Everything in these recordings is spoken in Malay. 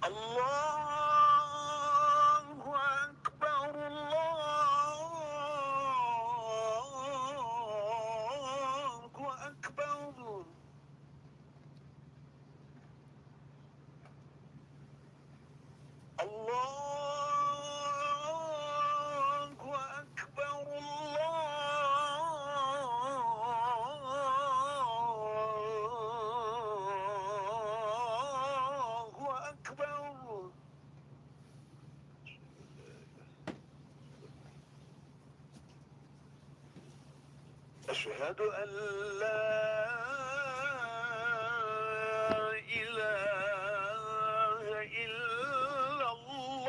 الله أكبر الله أكبر. الله أكبر الله أكبر. أشهد أن لا إله إلا الله.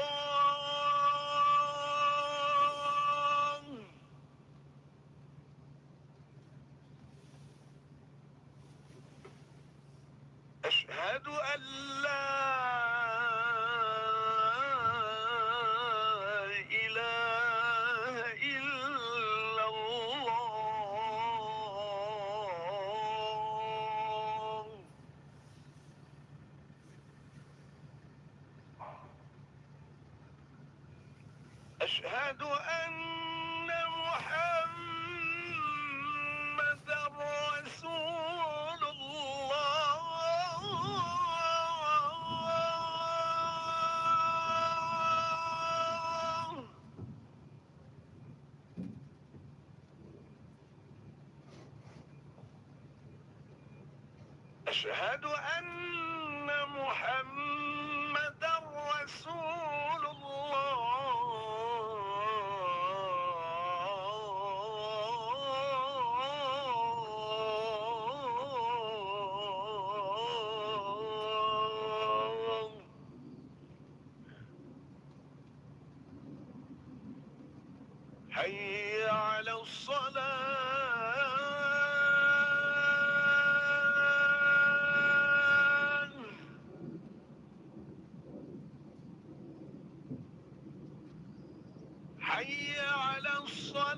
أشهد أن لا إله إلا الله. أشهد أن محمدًا رسول الله. أشهد أن محمدًا رسول الله. حي على الصلاة. حي على الصلاة.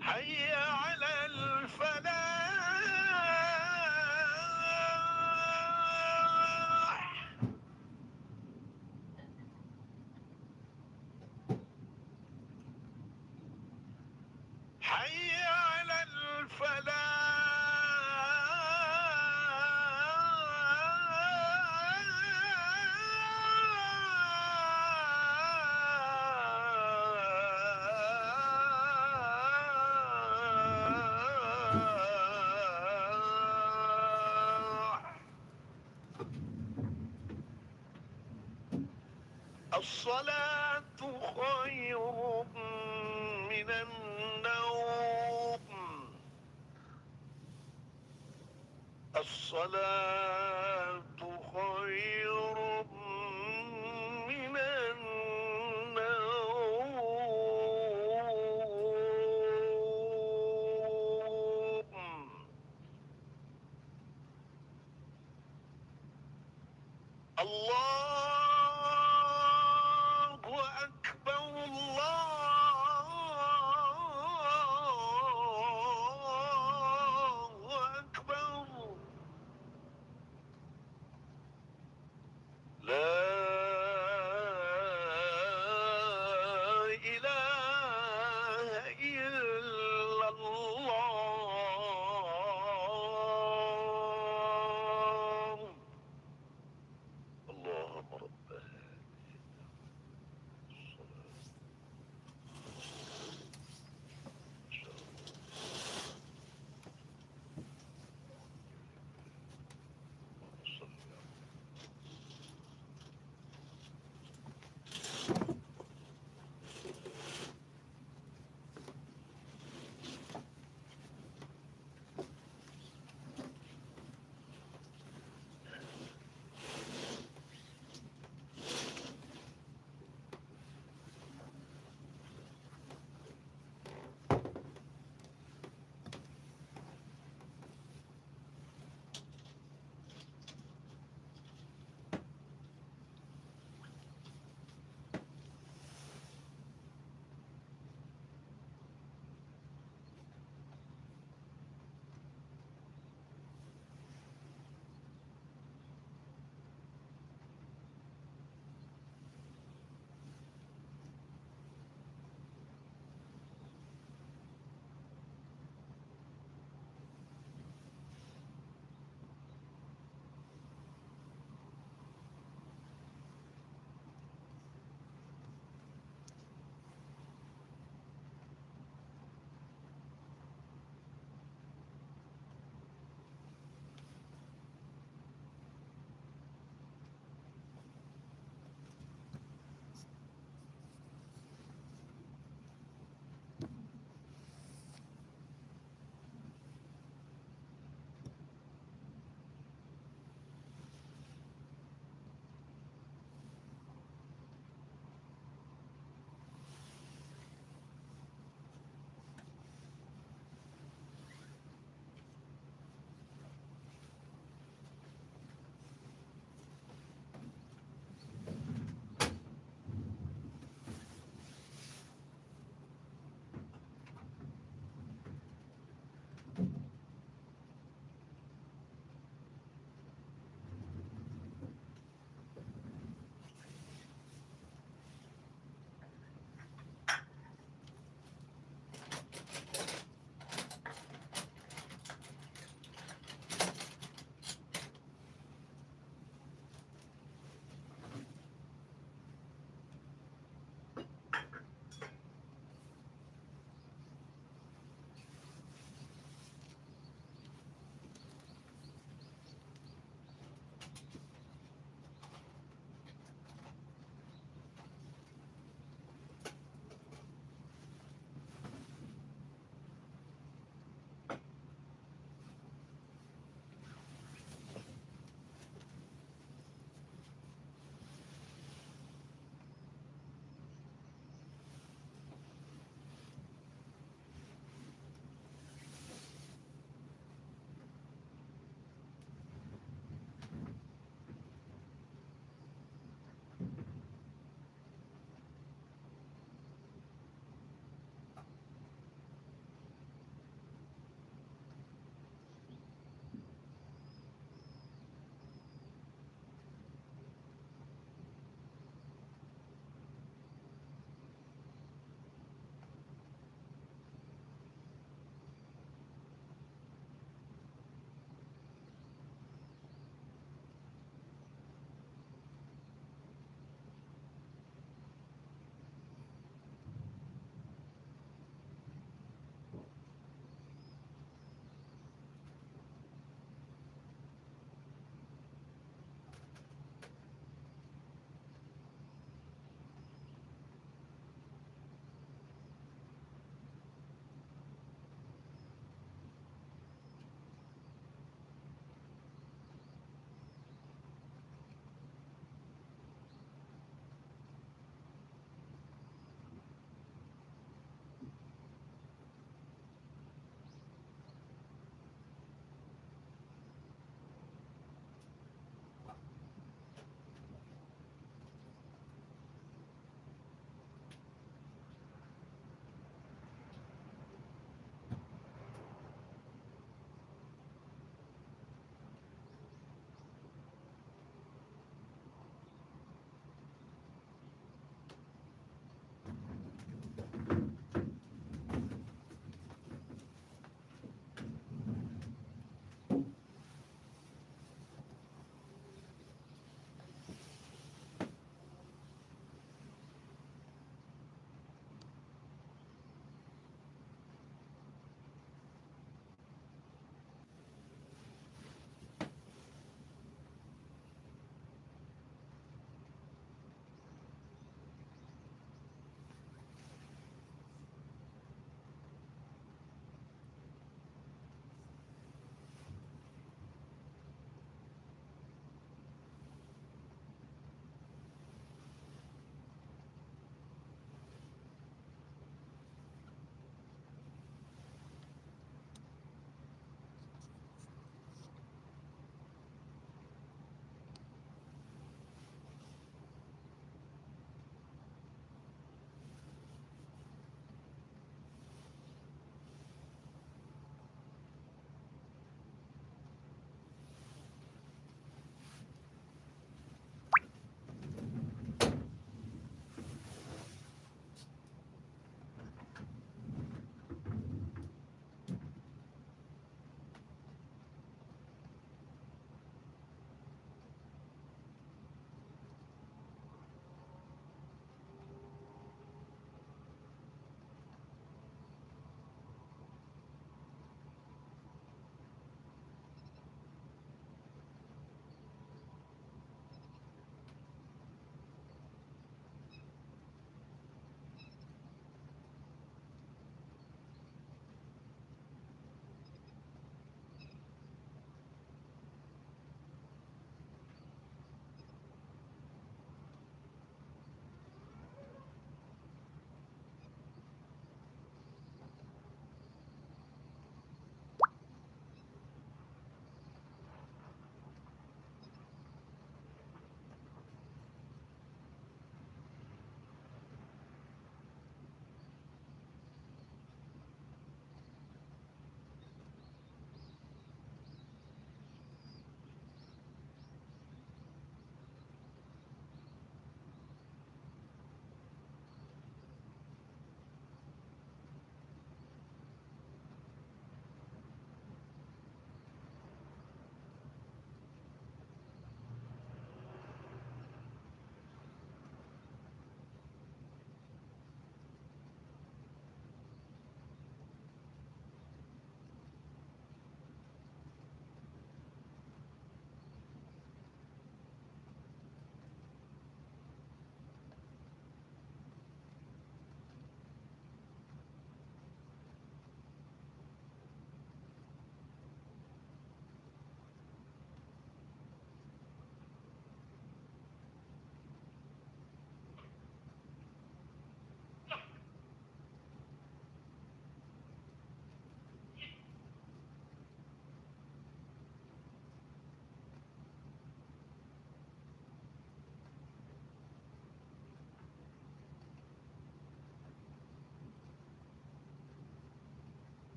حي على الفلاح. حي على الفلاح. الصلاة خير من النوم. الصلاة خير من النوم. الله أكبر الله أكبر. لا إله إلا الله. اللهم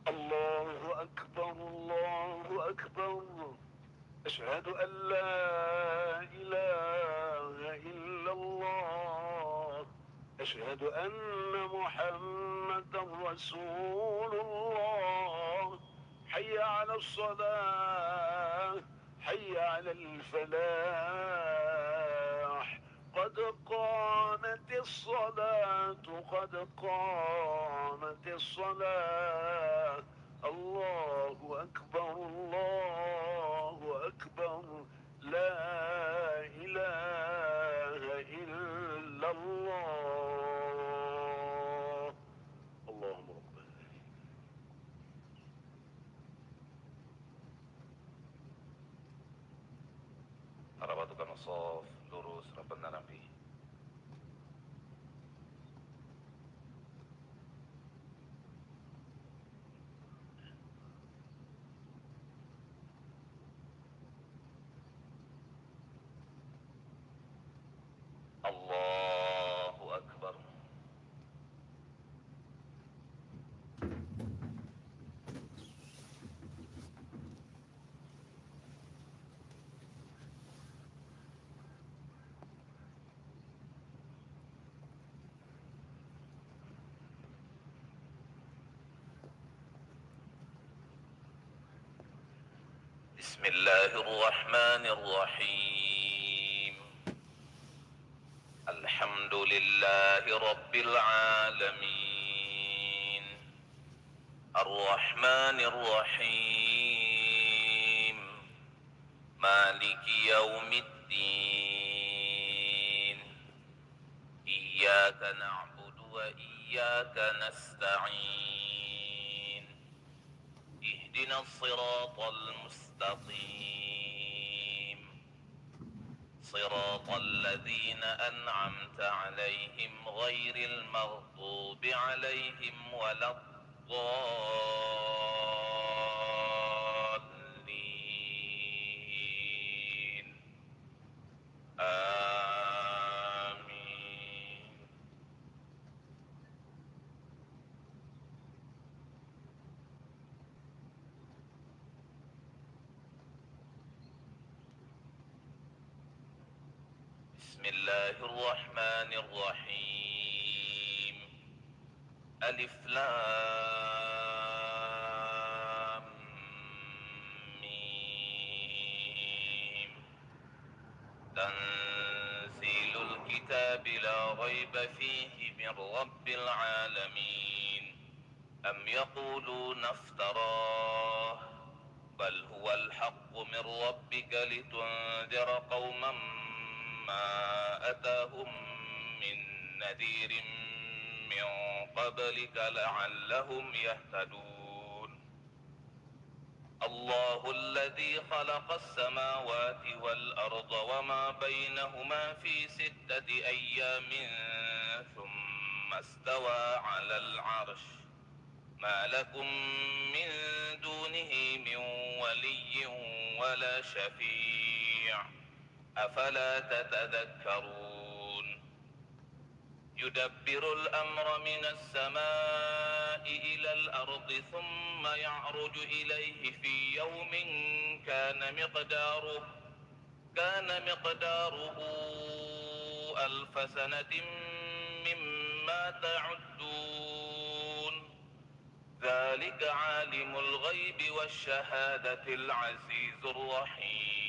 الله أكبر الله أكبر. أشهد أن لا إله إلا الله. أشهد أن محمدا رسول الله. حي على الصلاة، حي على الفلاح. قد قامت الصلاة، قد قامت الصلاة. الله أكبر الله أكبر. لا إله إلا الله. اللهم ربنا. Harapatukan sof lurus Rabbana Nabi. Allahu Akbar. Bismillahirrahmanirrahim. Alhamdulillahi Rabbil Alamin. Ar-Rahmanir-Rahim. Maliki Yaumiddin. Iyyaka na'budu wa iyyaka nasta'in. Ihdinas siratal mustaqim. صراط الذين أنعمت عليهم غير المغضوب عليهم ولا الضالين. آمين. بسم الله الرحمن الرحيم. ألف لام ميم. تنزيل الكتاب لا ريب فيه من رب العالمين. أم يقولون افتراه بل هو الحق من ربك لتنذر قوما ما أتاهم من نذير من قبلك لعلهم يهتدون. الله الذي خلق السماوات والأرض وما بينهما في 6 أيام ثم استوى على العرش. ما لكم من دونه من ولي ولا شفيع أفلا تتذكرون. يدبر الأمر من السماء إلى الأرض ثم يعرج إليه في يوم كان مقداره 1000 سنة مما تعدون. ذلك عالم الغيب والشهادة العزيز الرحيم.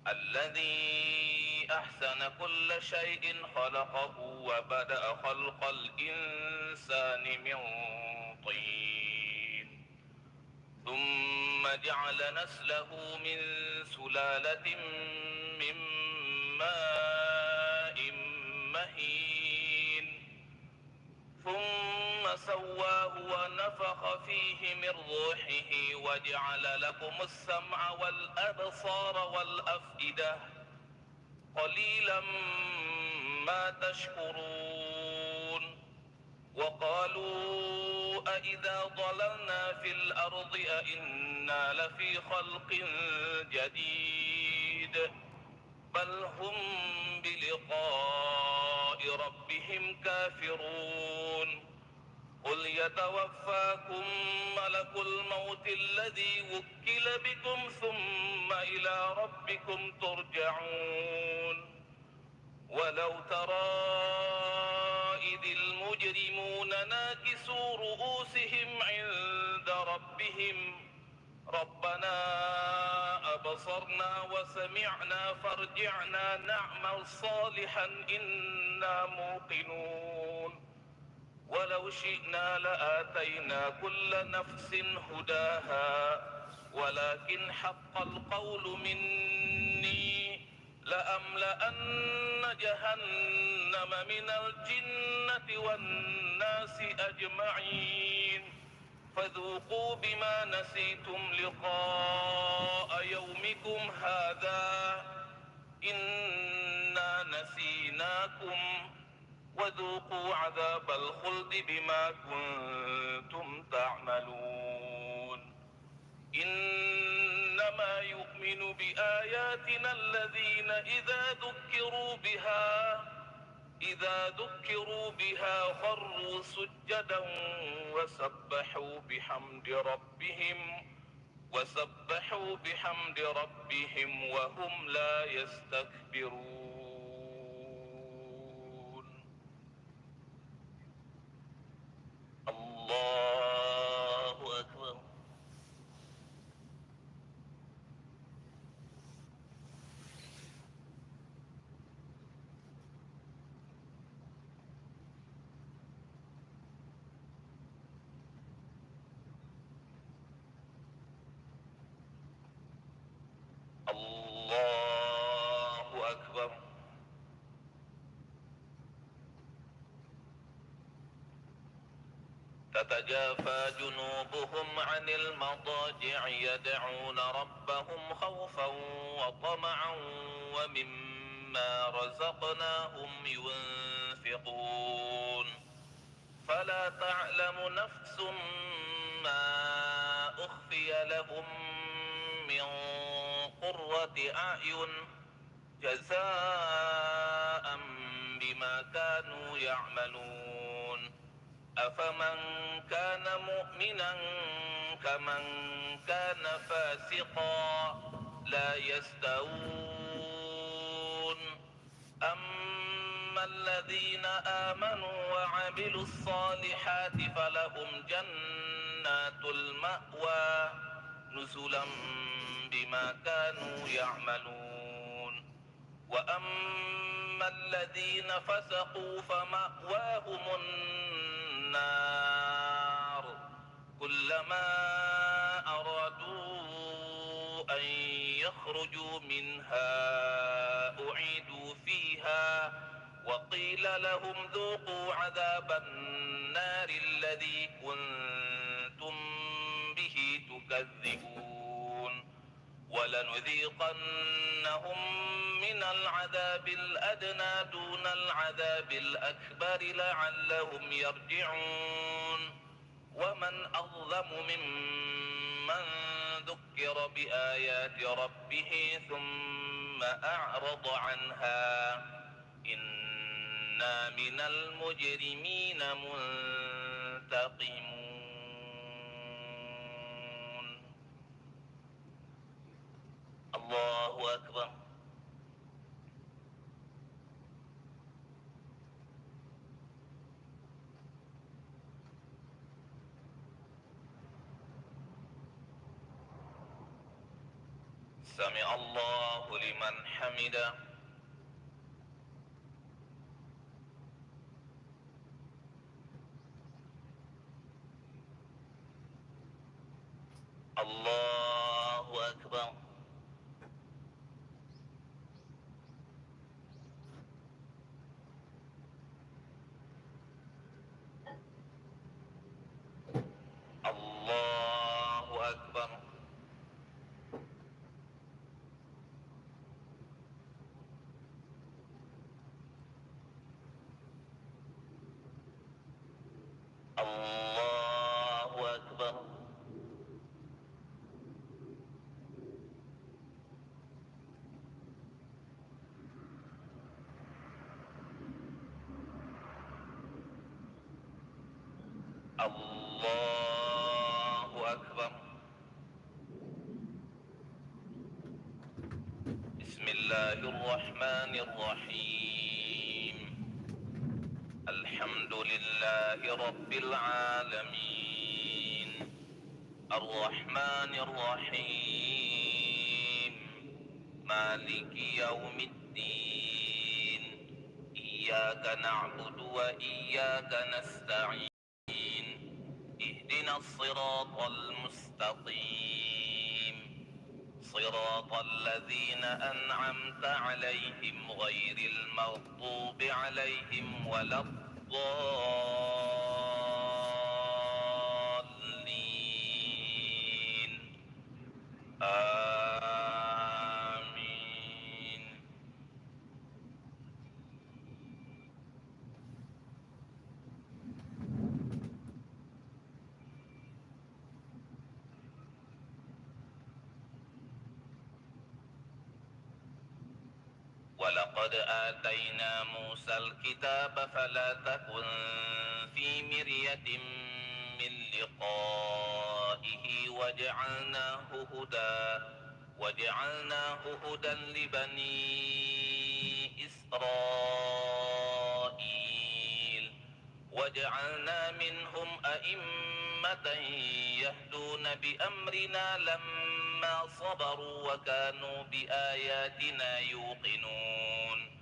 الذي أحسن كل شيء خلقه وبدأ خلق الإنسان من طين ثم جعل نسله من سلالة من ماء مهين ثم سواه ونفخ فيه من روحه وجعل لكم السمع والأبصار والأفئدة قليلا ما تشكرون. وقالوا أإذا ضللنا في الأرض أإنا لفي خلق جديد بل هم بلقاء ربهم كافرون. قل يتوفاكم ملك الموت الذي وكل بكم ثم إلى ربكم ترجعون ولو ترى إذ المجرمون ناكسوا رؤوسهم عند ربهم ربنا أبصرنا وسمعنا فارجعنا نعمل صالحا إنا موقنون ولو شئنا لآتينا كل نفس هداها ولكن حق القول مني لأملأن جهنم من الجنة والناس أجمعين فذوقوا بما نسيتم لقاء يومكم هذا إنا نسيناكم وذوقوا عذاب الخلد بما كنتم تعملون إنما يؤمن بآياتنا الذين إذا ذكروا بها خروا سجدا وسبحوا بحمد ربهم وهم لا يستكبرون الله أكبر. الله أكبر. تتجافى جنوبهم عن المضاجع يدعون ربهم خوفا وطمعا ومما رزقناهم ينفقون فلا تعلم نفس ما أخفي لهم من قرة أعين جزاء بما كانوا يعملون أفمن كان مؤمنا كمن كان فاسقا لا يستوون أما الذين آمنوا وعملوا الصالحات فلهم جنات المأوى نزلا بما كانوا يعملون وأما الذين فسقوا فمأواهم النار كلما أرادوا أن يخرجوا منها أعيدوا فيها وقيل لهم ذوقوا عذاب النار الذي كنتم به تكذبون ولنذيقنهم من العذاب الأدنى دون العذاب الأكبر لعلهم يرجعون ومن أظلم ممن ذكر بآيات ربه ثم أعرض عنها إنا من المجرمين منتقمون. الله أكبر. سمع الله لمن حمده. الله أكبر. الله أكبر. الله أكبر. الله أكبر. بسم الله الرحمن الرحيم. الحمد لله رب العالمين، الرحمن الرحيم، مالك يوم الدين، إياك نعبد وإياك نستعين، اهدنا الصراط المستقيم، صراط الذين أنعمت عليهم غير المغضوب عليهم ولا الضالين. آمين. ولقد آتينا موسى الكتاب فلا تكن في مرية من لقائه وجعلناه هدى لبني إسرائيل، وجعلنا منهم أئمة يهدون بأمرنا لما صبروا وكانوا بآياتنا يوقنون.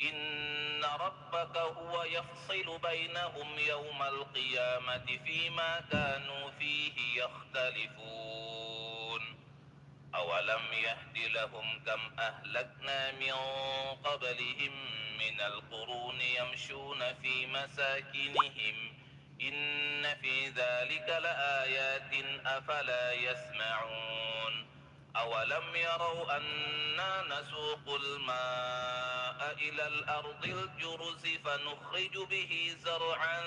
إن ربك هو يفصل بينهم يوم القيامة فيما كانوا فيه يختلفون. أولم يهد لهم كم أهلكنا من قبلهم من القرون يمشون في مساكنهم إن في ذلك لآيات أفلا يسمعون. أولم يروا أنا نسوق الماء إلى الأرض الجرز فنخرج به زرعا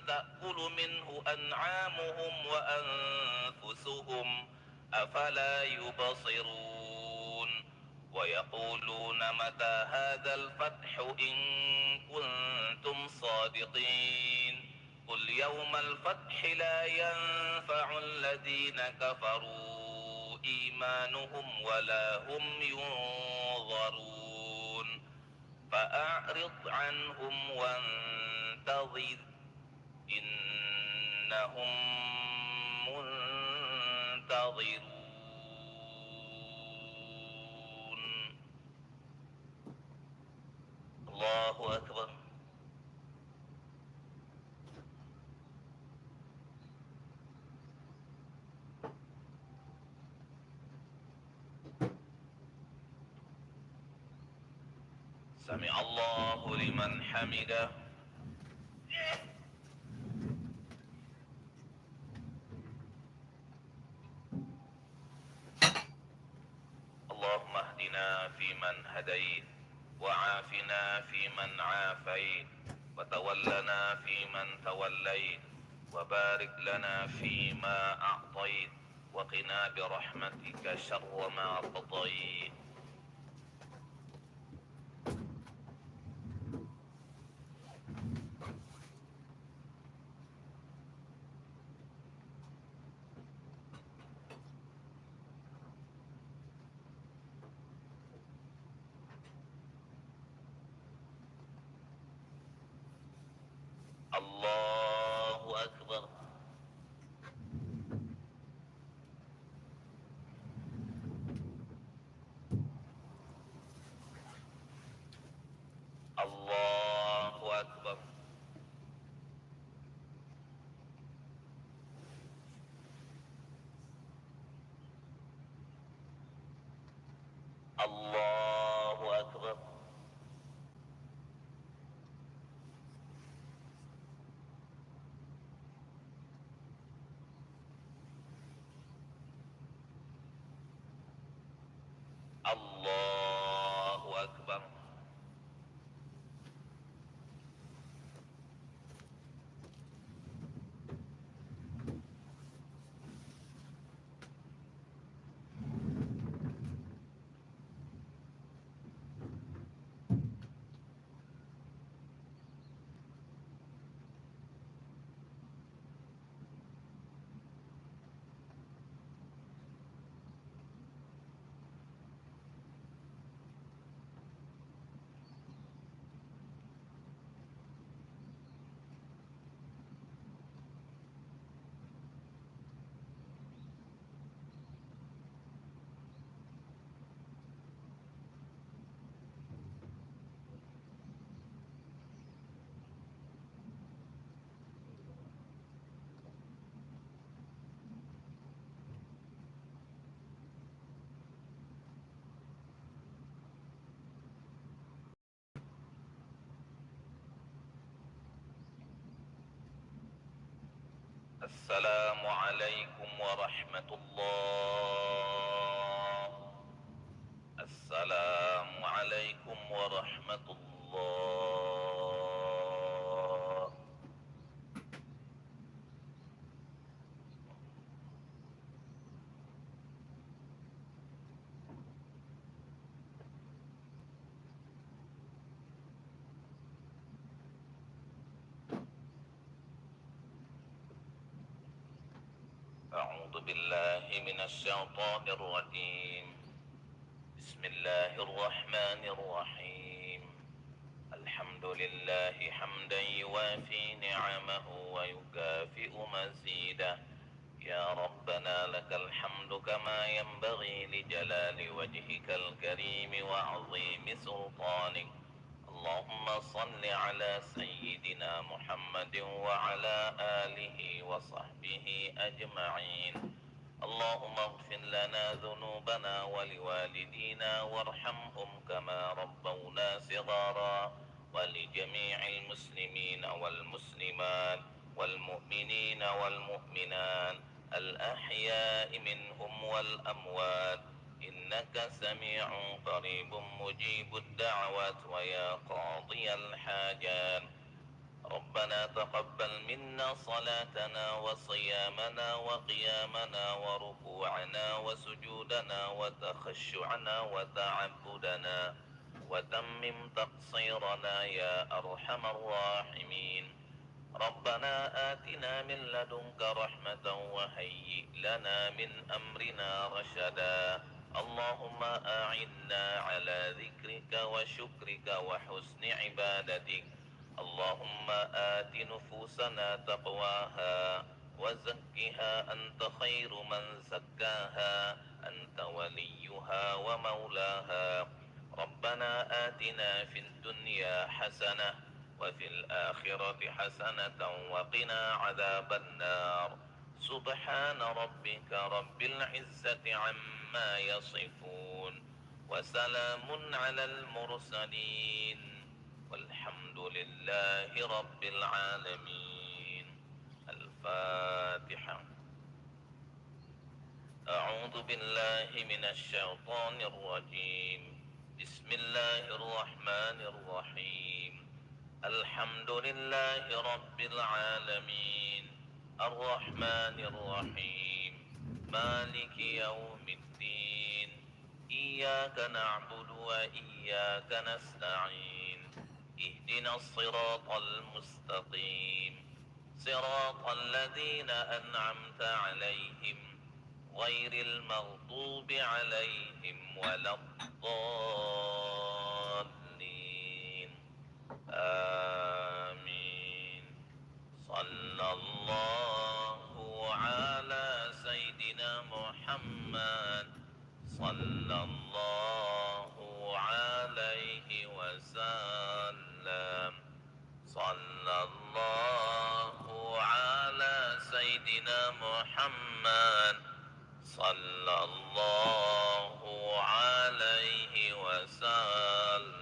تأكل منه أنعامهم وأنفسهم أفلا يبصرون. ويقولون متى هذا الفتح إن كنتم صادقين. قل يوم الفتح لا ينفع الذين كفروا إيمانهم ولا هم ينظرون. فأعرض عنهم وانتظر إنهم منتظرون. الله أكبر. سمع الله لمن حمده. اللهم اهدنا فيمن هديت، وعافنا فيمن عافيت، وتولنا فيمن توليت، وبارك لنا فيما أعطيت، وقنا برحمتك شر ما قضيت. الله أكبر. الله أكبر. الله أكبر. الله أكبر. السلام عليكم ورحمة الله. السلام عليكم ورحمة الله. أعوذ بالله من الشيطان الرجيم. بسم الله الرحمن الرحيم. الحمد لله حمدا يوافي نعمه ويكافئ مزيده. يا ربنا لك الحمد كما ينبغي لجلال وجهك الكريم وعظيم سلطانك. اللهم صل على سيدنا محمد وعلى آله وصحبه أجمعين. اللهم اغفر لنا ذنوبنا ولوالدينا وارحمهم كما ربونا صغارا، ولجميع المسلمين والمسلمات والمؤمنين والمؤمنات الأحياء منهم والأموات، إنك سميع قريب مجيب الدعوات ويا قاضي الحاجات. ربنا تقبل منا صلاتنا وصيامنا وقيامنا وركوعنا وسجودنا وتخشعنا وتعبدنا، وتمم تقصيرنا يا أرحم الراحمين. ربنا آتنا من لدنك رحمة وهيئ لنا من أمرنا رشدا. اللهم أعنا على ذكرك وشكرك وحسن عبادتك. اللهم آت نفوسنا تقواها وزكها أنت خير من زكاها، أنت وليها ومولاها. ربنا آتنا في الدنيا حسنة وفي الآخرة حسنة وقنا عذاب النار. سبحان ربك رب العزة عما يصفون، وسلام على المرسلين، والحمد لله رب العالمين. الفاتحة. أعوذ بالله من الشيطان الرجيم. بسم الله الرحمن الرحيم. الحمد لله رب العالمين، الرحمن الرحيم، مالك يوم الدين. إياك نعبد وإياك نستعين. اهدنا الصراط المستقيم، صراط الذين أنعمت عليهم غير المغضوب عليهم ولا الضالين. آمين. صلى الله على سيدنا محمد صلى الله عليه وسلم. صلى الله على سيدنا محمد صلى الله عليه وسلم.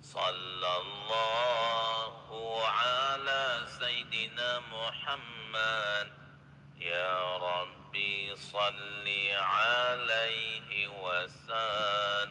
صلى الله على سيدنا محمد. يا ربي صل عليه وسلم.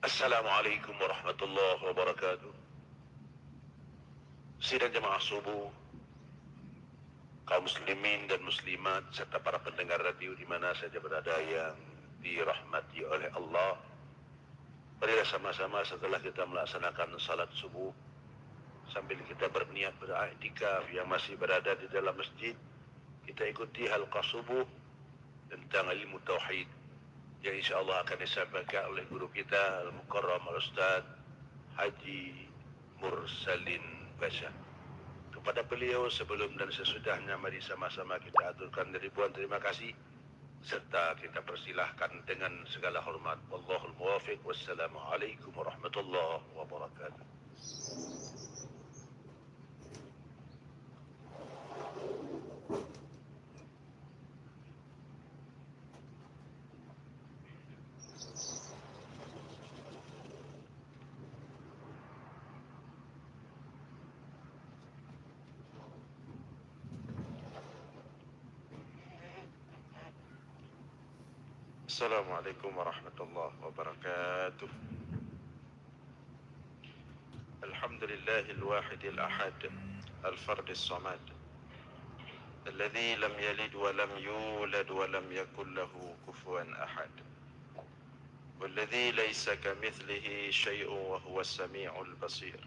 Assalamualaikum warahmatullahi wabarakatuh. Sidang jemaah subuh, kaum muslimin dan muslimat serta para pendengar radio di mana saja berada yang dirahmati oleh Allah. Marilah sama-sama setelah kita melaksanakan salat subuh, sambil kita berniat beriktikaf yang masih berada di dalam masjid, kita ikuti halqah subuh tentang ilmu tauhid yang insyaAllah akan disampaikan oleh guru kita Al-Mukarram Al-Ustaz Haji Mursalin Basha. Kepada beliau sebelum dan sesudahnya, mari sama-sama kita aturkan ribuan terima kasih serta kita persilahkan dengan segala hormat. Wallahul muwafiq. Wassalamualaikum warahmatullahi wabarakatuh. Assalamualaikum warahmatullahi wabarakatuh. Alhamdulillahil wahidil ahad, al-fardis samad, alladhi lam yalid wa lam yulad wa lam yakul lahu kufuwan ahad. Walladhi laysa kamithlihi syai'un wa huwas sami'ul basir.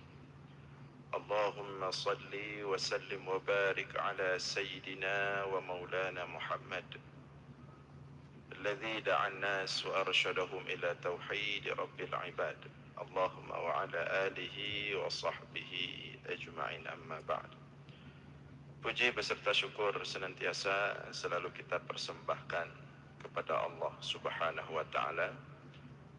Allahumma salli wa sallim wa barik ala sayyidina wa maulana Muhammad الذي دعا الناس وأرشدهم إلى توحيد رب العباد اللهم وعلى آله وصحبه أجمعين أما بعد. Puji beserta syukur senantiasa selalu kita persembahkan kepada Allah Subhanahu wa Ta'ala,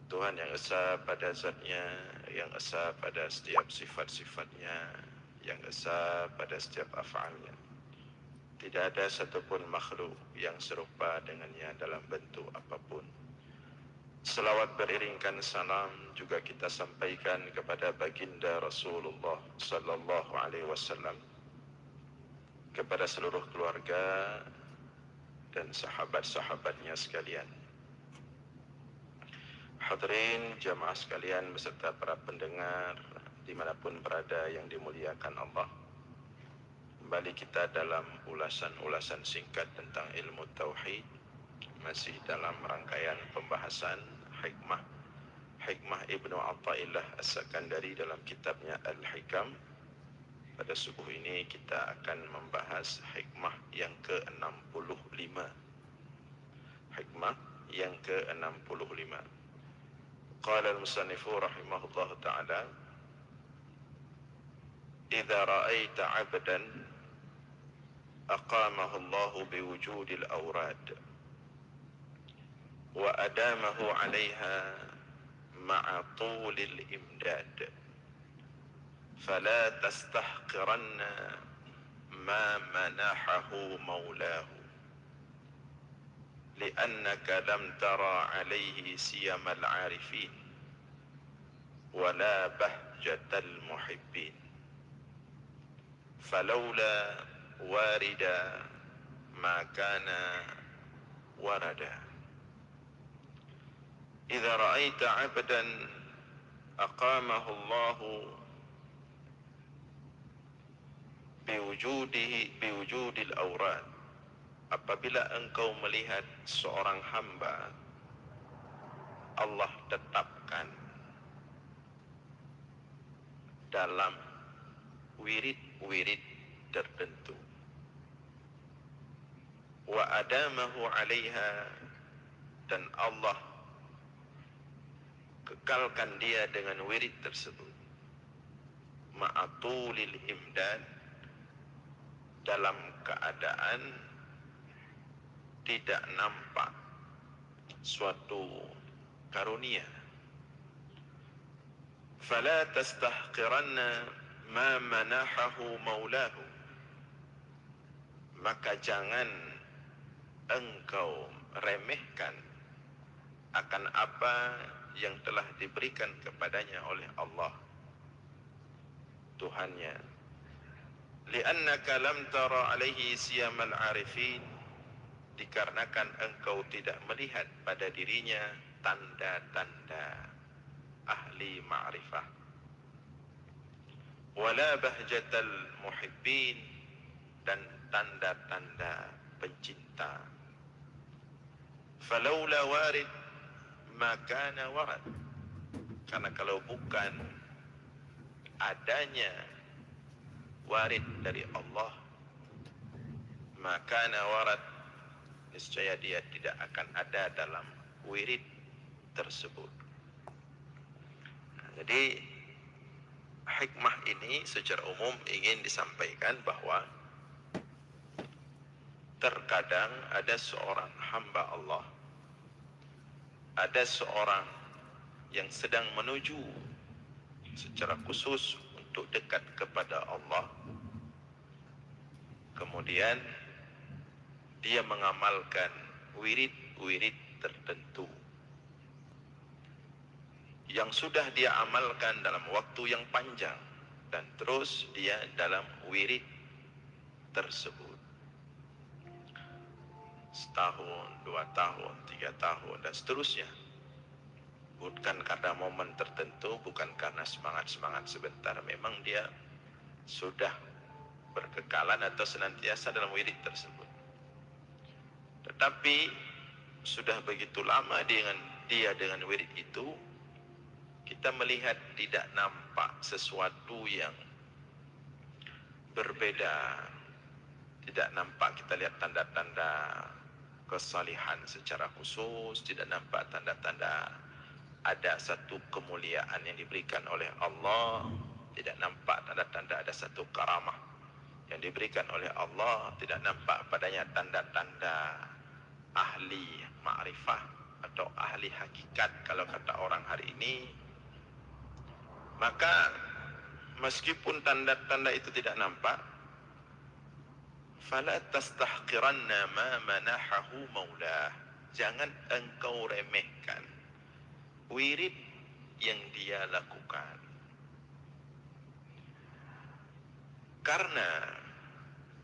Tuhan yang esa pada zatnya, yang esa pada setiap sifat-sifatnya, yang esa pada setiap af'alnya. Tidak ada satupun makhluk yang serupa dengannya dalam bentuk apapun. Selawat beriringkan salam juga kita sampaikan kepada baginda Rasulullah sallallahu alaihi wasallam, kepada seluruh keluarga dan sahabat-sahabatnya sekalian. Hadirin jamaah sekalian beserta para pendengar dimanapun berada yang dimuliakan Allah. Kembali kita dalam ulasan-ulasan singkat tentang ilmu tauhid, masih dalam rangkaian pembahasan hikmah Ibnu Athaillah As-Sakandari dalam kitabnya Al-Hikam. Pada subuh ini kita akan membahas hikmah yang ke-65. Hikmah yang ke-65. Qala al-musannifu rahimahullahu ta'ala, idza ra'aita 'abdan أقامه الله بوجود الأوراد وأدامه عليها مع طول الإمداد فلا تستحقرن ما منحه مولاه لأنك لم ترى عليه سيم العارفين ولا بهجة المحبين فلولا واردا ما كان وردا إذا رأيت عبدا أقامه الله بوجود الأوراد. Apabila engkau melihat seorang hamba Allah tetapkan dalam wirid-wirid tertentu, wa adamahu 'alaiha, dan Allah kekalkan dia dengan wirid tersebut, ma'atulil imdad, dalam keadaan tidak nampak suatu karunia. Fala tastahqiranna ma manahahu maulahu, maka jangan engkau remehkan akan apa yang telah diberikan kepadanya oleh Allah Tuhannya. Li'annaka lam tara alaihi siyamal arifin, dikarenakan engkau tidak melihat pada dirinya tanda-tanda ahli ma'rifah. Wala bahjatal muhibbin, dan tanda-tanda pencinta. Falaula warid makana warad, karena kalau bukan adanya warid dari Allah, makana warad, niscaya dia tidak akan ada dalam wirid tersebut. Jadi hikmah ini secara umum ingin disampaikan bahwa terkadang ada seorang hamba Allah, ada seorang yang sedang menuju secara khusus untuk dekat kepada Allah, kemudian dia mengamalkan wirid-wirid tertentu yang sudah dia amalkan dalam waktu yang panjang, dan terus dia dalam wirid tersebut setahun, 2 tahun, 3 tahun, dan seterusnya. Bukan karena momen tertentu, bukan karena semangat-semangat sebentar. Memang dia sudah berkekalan atau senantiasa dalam wirid tersebut. Tetapi sudah begitu lama dengan wirid itu, kita melihat tidak nampak sesuatu yang berbeda. Tidak nampak kita lihat tanda-tanda kesalihan secara khusus, tidak nampak tanda-tanda ada satu kemuliaan yang diberikan oleh Allah, tidak nampak tanda-tanda ada satu karamah yang diberikan oleh Allah, tidak nampak padanya tanda-tanda ahli ma'rifah atau ahli hakikat kalau kata orang hari ini. Maka meskipun tanda-tanda itu tidak nampak, fala tastahqiranna ma manahahu maulah, jangan engkau remehkan wirid yang dia lakukan, karena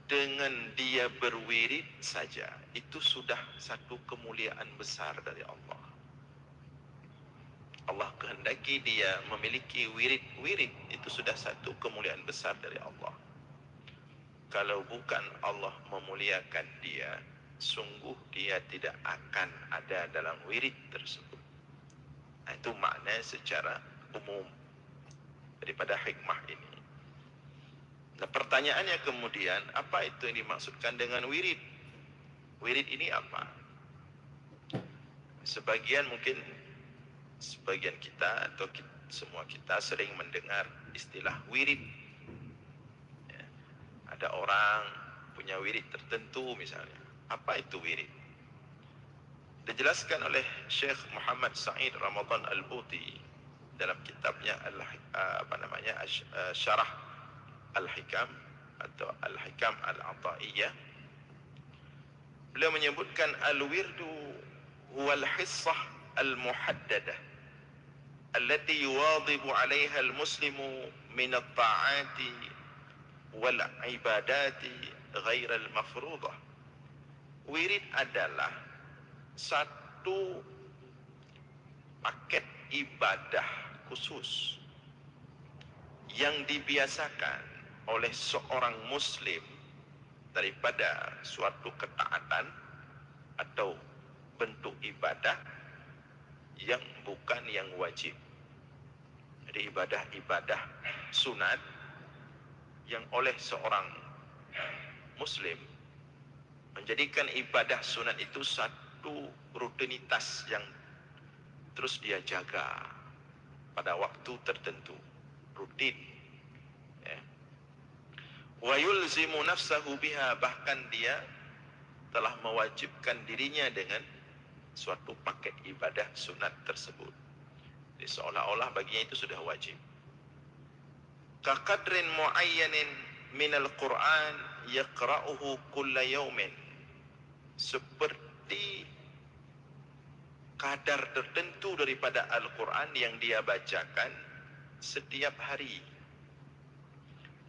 dengan dia berwirid saja itu sudah satu kemuliaan besar dari Allah. Allah kehendaki dia memiliki wirid itu sudah satu kemuliaan besar dari Allah. Kalau bukan Allah memuliakan dia, sungguh dia tidak akan ada dalam wirid tersebut. Itu makna secara umum daripada hikmah ini. Nah, pertanyaannya kemudian, apa itu yang dimaksudkan dengan wirid? Wirid ini apa? Sebagian kita atau semua kita sering mendengar istilah wirid. Ya, ada orang punya wirid tertentu misalnya. Apa itu wirid? Dijelaskan oleh Syekh Muhammad Sa'id Ramadan Al-Buti dalam kitabnya Syarah Al-Hikam atau Al-Hikam Al-Ata'iyah. Beliau menyebutkan al-wirdu huwa al-hissah al-muhaddadah allati yuwadhibu 'alayha al-muslimu min at-ta'ati wal 'ibadati ghair al-mafruḍah. Wirid adalah satu paket ibadah khusus yang dibiasakan oleh seorang muslim daripada suatu ketaatan atau bentuk ibadah yang bukan yang wajib. Jadi ibadah-ibadah sunat yang oleh seorang muslim menjadikan ibadah sunat itu satu rutinitas yang terus dia jaga pada waktu tertentu, rutin. Ya. Wa yulzimu nafsahu biha, bahkan dia telah mewajibkan dirinya dengan suatu paket ibadah sunat tersebut. Jadi seolah-olah baginya itu sudah wajib. Ka qadrin muayyanin minal Qur'an yaqra'uhu kulla yawmin, seperti kadar tertentu daripada Al-Quran yang dia bacakan setiap hari.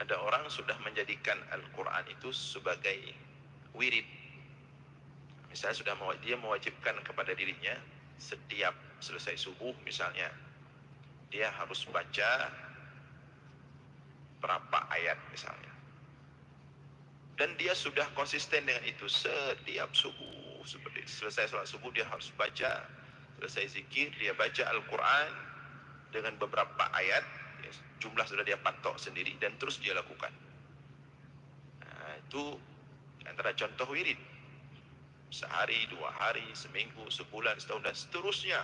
Ada orang sudah menjadikan Al-Quran itu sebagai wirid. Misalnya dia mewajibkan kepada dirinya setiap selesai subuh misalnya, dia harus baca berapa ayat misalnya. Dan dia sudah konsisten dengan itu setiap subuh. Seperti selesai sholat subuh dia harus baca, selesai zikir dia baca Al-Quran dengan beberapa ayat, jumlah sudah dia patok sendiri dan terus dia lakukan. Nah, itu antara contoh wirid. Sehari, 2 hari, seminggu, sebulan, setahun dan seterusnya.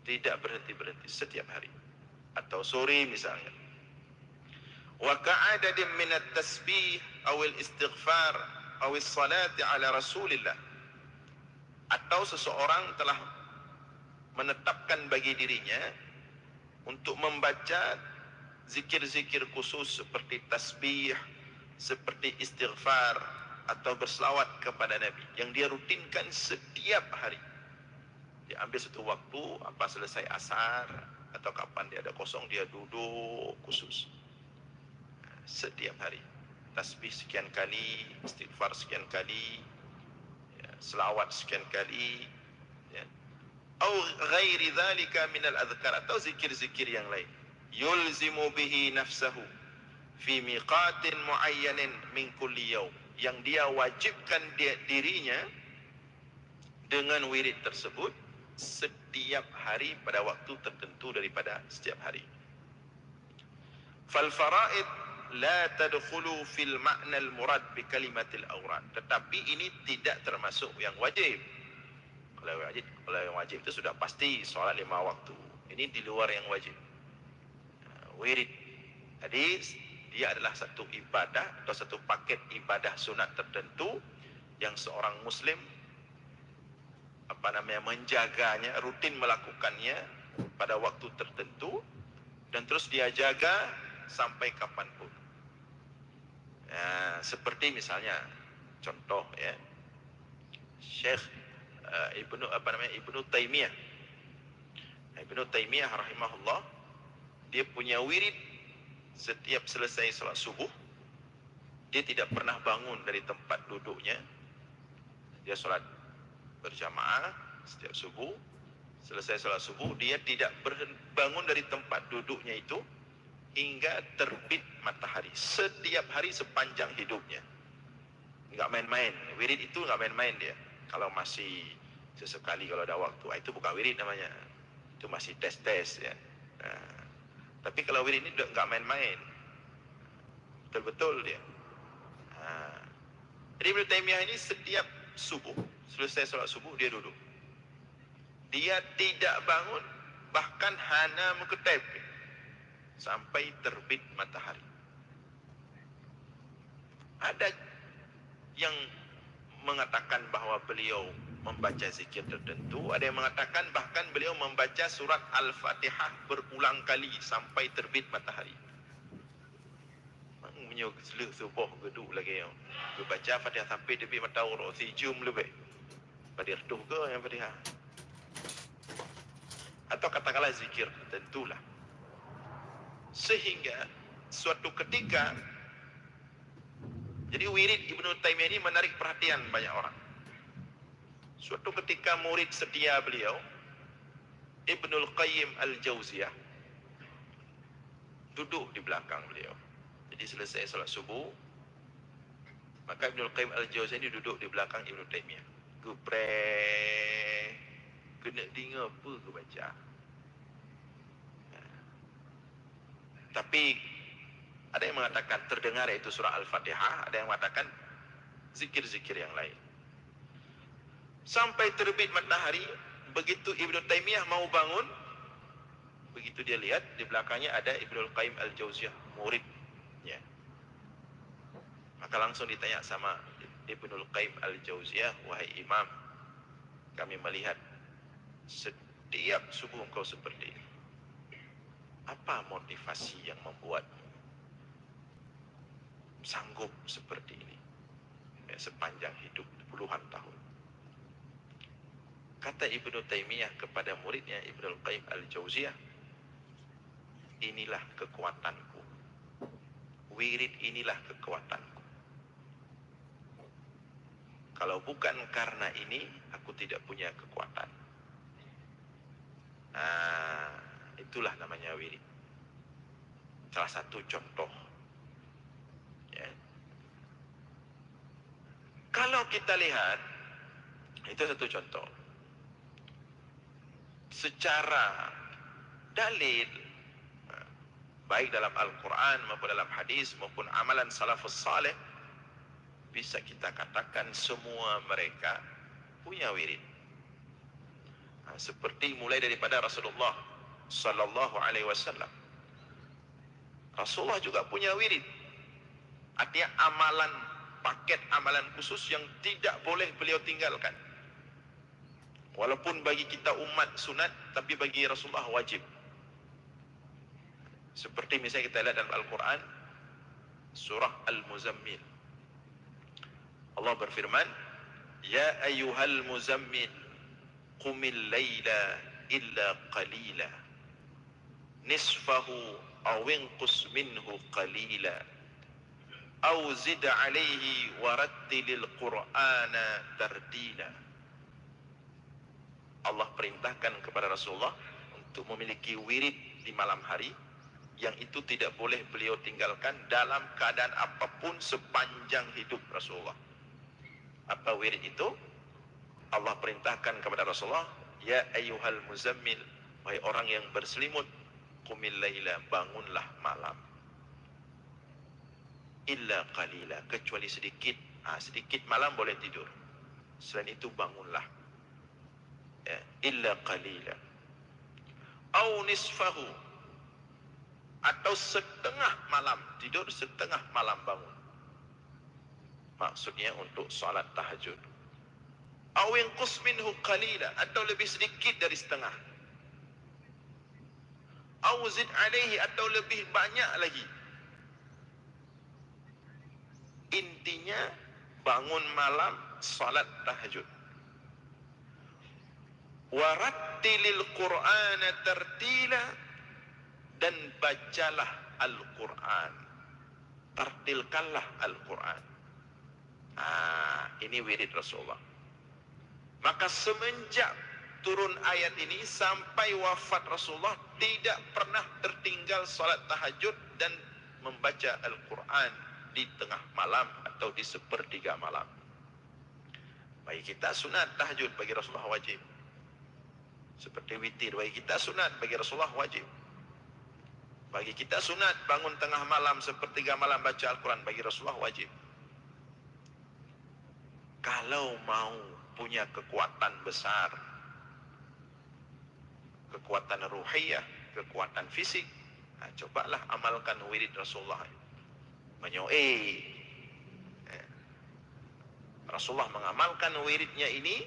Tidak berhenti-berhenti setiap hari. Atau sore misalnya. Wa ka'adadim minat tasbih awil istighfar awil salati ala Rasulillah. Atau seseorang telah menetapkan bagi dirinya untuk membaca zikir-zikir khusus seperti tasbih, seperti istighfar atau berselawat kepada Nabi yang dia rutinkan setiap hari. Dia ambil satu waktu, apa selesai asar atau kapan dia ada kosong, dia duduk khusus setiap hari. Tasbih sekian kali, istighfar sekian kali, ya, selawat sekian kali, ya. Atau ghairi dzalika minal adhkar, atau zikir-zikir yang lain. Yulzimu bihi nafsahu fi miqatin muayyanin min kulli yaum, yang dia wajibkan dirinya dengan wirid tersebut setiap hari pada waktu tertentu daripada setiap hari. Fal faraid la tadkhulu fil ma'na al murad bi kalimatil awrad, tetapi ini tidak termasuk yang wajib. Kalau yang wajib itu sudah pasti solat 5 waktu. Ini di luar yang wajib. Wirid tadi dia adalah satu ibadah atau satu paket ibadah sunat tertentu yang seorang muslim menjaganya, rutin melakukannya pada waktu tertentu dan terus dia jaga sampai kapanpun. Ya, seperti misalnya contoh ya, Syekh Ibnu Taimiyah. Ibnu Taimiyah rahimahullah, dia punya wirid setiap selesai salat subuh. Dia tidak pernah bangun dari tempat duduknya. Dia salat berjamaah setiap subuh. Selesai salat subuh, dia tidak bangun dari tempat duduknya itu hingga terbit matahari. Setiap hari sepanjang hidupnya. Enggak main-main. Wirid itu enggak main-main dia. Kalau masih sesekali kalau ada waktu, itu bukan wirid namanya. Itu masih tes-tes ya. Nah, tapi kalau wirid ini enggak main-main. Betul-betul dia. Jadi Ibnu Taimiyah ini setiap subuh, selesai salat subuh dia duduk. Dia tidak bangun, bahkan hana muktab sampai terbit matahari. Ada yang mengatakan bahwa beliau membaca zikir tertentu, ada yang mengatakan bahkan beliau membaca surat Al-Fatihah berulang kali sampai terbit matahari. Menyok seluk subuh geduk lagi yang baca Fatihah sampai terbit matahari si jum lebih. Pada reduh ke yang Fatihah. Atau katakanlah zikir tertentulah. Sehingga suatu ketika, jadi wirid Ibnu Taimiyah ini menarik perhatian banyak orang. Suatu ketika murid setia beliau, Ibnul Qayyim Al-Jauziyah, duduk di belakang beliau. Jadi selesai salat subuh, maka Ibnul Qayyim Al-Jauziyah ini duduk di belakang Ibnu Taimiyah. Gupreh, kena dengar apa ke baca. Tapi ada yang mengatakan terdengar itu surah Al-Fatihah, ada yang mengatakan zikir-zikir yang lain. Sampai terbit matahari, begitu Ibnu Taimiyah mau bangun, begitu dia lihat di belakangnya ada Ibnul Qayyim Al-Jauziyah, muridnya. Maka langsung ditanya sama Ibnul Qayyim Al-Jauziyah, wahai imam, kami melihat setiap subuh engkau seperti ini. Apa motivasi yang membuatmu sanggup seperti ini ya, sepanjang hidup puluhan tahun? Kata Ibnu Taimiyah kepada muridnya Ibnul Qayyim Al-Jauziyah, inilah kekuatanku. Wirid inilah kekuatanku. Kalau bukan karena ini, aku tidak punya kekuatan. Itulah namanya wirid. Salah satu contoh. Ya. Kalau kita lihat, itu satu contoh. Secara dalil, baik dalam Al-Quran maupun dalam hadis maupun amalan salafus saleh, bisa kita katakan semua mereka punya wirid. Seperti mulai daripada Rasulullah sallallahu alaihi wasallam. Rasulullah juga punya wirid. Artinya amalan, paket amalan khusus yang tidak boleh beliau tinggalkan. Walaupun bagi kita umat sunat, tapi bagi Rasulullah wajib. Seperti misalnya kita lihat dalam Al-Quran, surah Al-Muzammil. Allah berfirman, Ya ayyuhal muzammil, qumil layla illa qalila, nisfahu awinqus minhu qalila, aw zid alaihi warattilil qur'ana tardila. Allah perintahkan kepada Rasulullah untuk memiliki wirid di malam hari, yang itu tidak boleh beliau tinggalkan dalam keadaan apapun sepanjang hidup Rasulullah. Apa wirid itu? Allah perintahkan kepada Rasulullah, Ya ayyuhal muzammil, wahai orang yang berselimut, qumil laila, bangunlah malam. Illa qalila, kecuali sedikit. Sedikit malam boleh tidur. Selain itu bangunlah. Ya, illa qalila. Au nisfahu, atau setengah malam, tidur setengah malam bangun. Maksudnya untuk salat tahajud. Aw yanqus minhu qalila, atau lebih sedikit dari setengah. Aw zid alaihi, atau lebih banyak lagi. Intinya bangun malam salat tahajud. Warattilil qur'ana tartila, dan bacalah Al-Quran. Tartilkanlah Al-Quran. Ini wirid Rasulullah. Maka semenjak turun ayat ini sampai wafat Rasulullah, tidak pernah tertinggal salat tahajud dan membaca Al-Quran di tengah malam atau di sepertiga malam. Bagi kita sunat tahajud, bagi Rasulullah wajib. Seperti witir, bagi kita sunat, bagi Rasulullah wajib. Bagi kita sunat bangun tengah malam, sepertiga malam baca Al-Quran, bagi Rasulullah wajib. Kalau mau punya kekuatan besar, kekuatan ruhiyah, kekuatan fisik, cobalah amalkan wirid Rasulullah. Rasulullah mengamalkan wiridnya ini,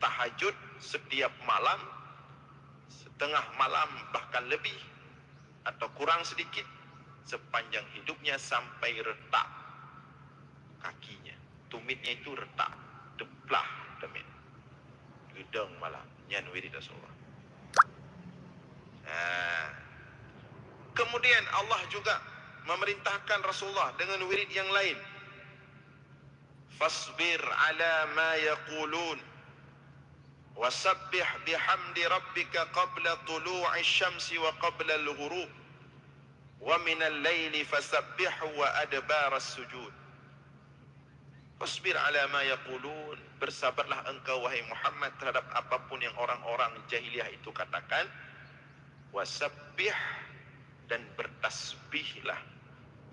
tahajud setiap malam, setengah malam bahkan lebih, atau kurang sedikit, sepanjang hidupnya sampai retak kakinya. Tumitnya itu retak, deblah demit. Gedeng malam, nyan wirid Rasulullah. Kemudian Allah juga memerintahkan Rasulullah dengan wirid yang lain. Fasbir ala ma yaqulun, wasabbih bihamdi rabbika qabla tulu'i syamsi wa qabla al-ghurub, wa minal laili fasabbihu wa adbar as-sujud. Fasbir ala ma yaqulun, bersabarlah engkau wahai Muhammad terhadap apapun yang orang-orang jahiliyah itu katakan. Wasabbih, dan bertasbihlah,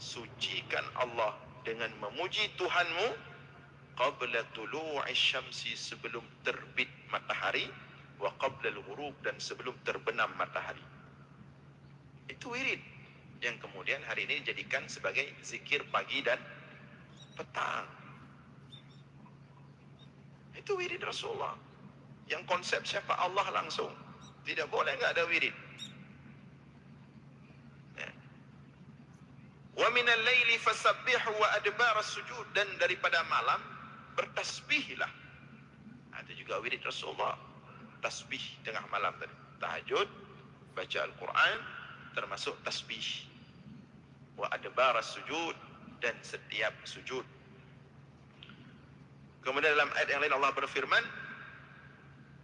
sucikan Allah dengan memuji Tuhanmu qabla tulu'i syamsi, sebelum terbit matahari, wa qabla al-ghurub, dan sebelum terbenam matahari. Itu wirid yang kemudian hari ini dijadikan sebagai zikir pagi dan petang. Itu wirid Rasulullah. Yang konsep siapa? Allah langsung. Tidak boleh enggak ada wirid. Wa minal laili fasabbihu wa adbar as-sujud, dan daripada malam bertasbihlah. Itu juga wirid Rasulullah. Tasbih tengah malam tadi. Tahajud, baca Al-Quran, termasuk tasbih. Wa adbar as-sujud, dan setiap sujud. Kemudian dalam ayat yang lain Allah berfirman,